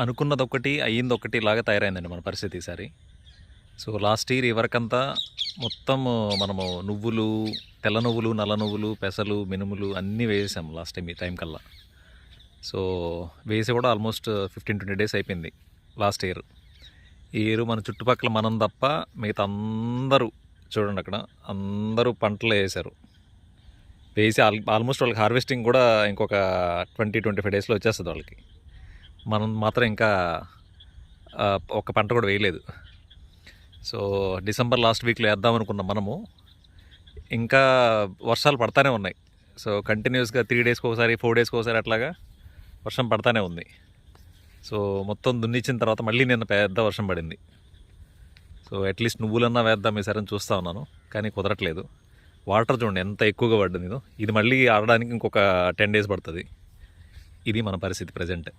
అనుకున్నదొకటి అయ్యిందొకటి లాగా తయారైందండి మన పరిస్థితి ఈసారి. సో లాస్ట్ ఇయర్ ఈ వరకంతా మొత్తం మనము నువ్వులు, తెల్ల నువ్వులు, నల్ల నువ్వులు, పెసలు, మినుములు అన్నీ వేసాం లాస్ట్ టైం ఈ టైం కల్లా. సో వేసి కూడా ఆల్మోస్ట్ 15-20 డేస్ అయిపోయింది లాస్ట్ ఇయర్. ఈ ఇయర్ మన చుట్టుపక్కల మనం తప్ప మిగతా అందరూ చూడండి అక్కడ అందరూ పంటలు వేసారు. వేసి ఆల్మోస్ట్ వాళ్ళకి హార్వెస్టింగ్ కూడా ఇంకొక 20-25 డేస్లో వచ్చేస్తుంది వాళ్ళకి. మనం మాత్రం ఇంకా ఒక పంట కూడా వేయలేదు. సో డిసెంబర్ లాస్ట్ వీక్లో వేద్దాం అనుకున్నాం మనము. ఇంకా వర్షాలు పడతానే ఉన్నాయి. సో కంటిన్యూస్గా 3 డేస్కి ఒకసారి 4 డేస్కి ఒకసారి అట్లాగా వర్షం పడతానే ఉంది. సో మొత్తం దున్నిచ్చిన తర్వాత మళ్ళీ నిన్న పెద్ద వర్షం పడింది. సో అట్లీస్ట్ నువ్వులన్నా వేద్దాం ఈసారి అని చూస్తూ ఉన్నాను, కానీ కుదరట్లేదు. వాటర్ చూడండి ఎంత ఎక్కువగా పడ్డది. ఇది మళ్ళీ ఆడడానికి ఇంకొక 10 డేస్ పడుతుంది. ఇది మన పరిస్థితి ప్రజెంట్.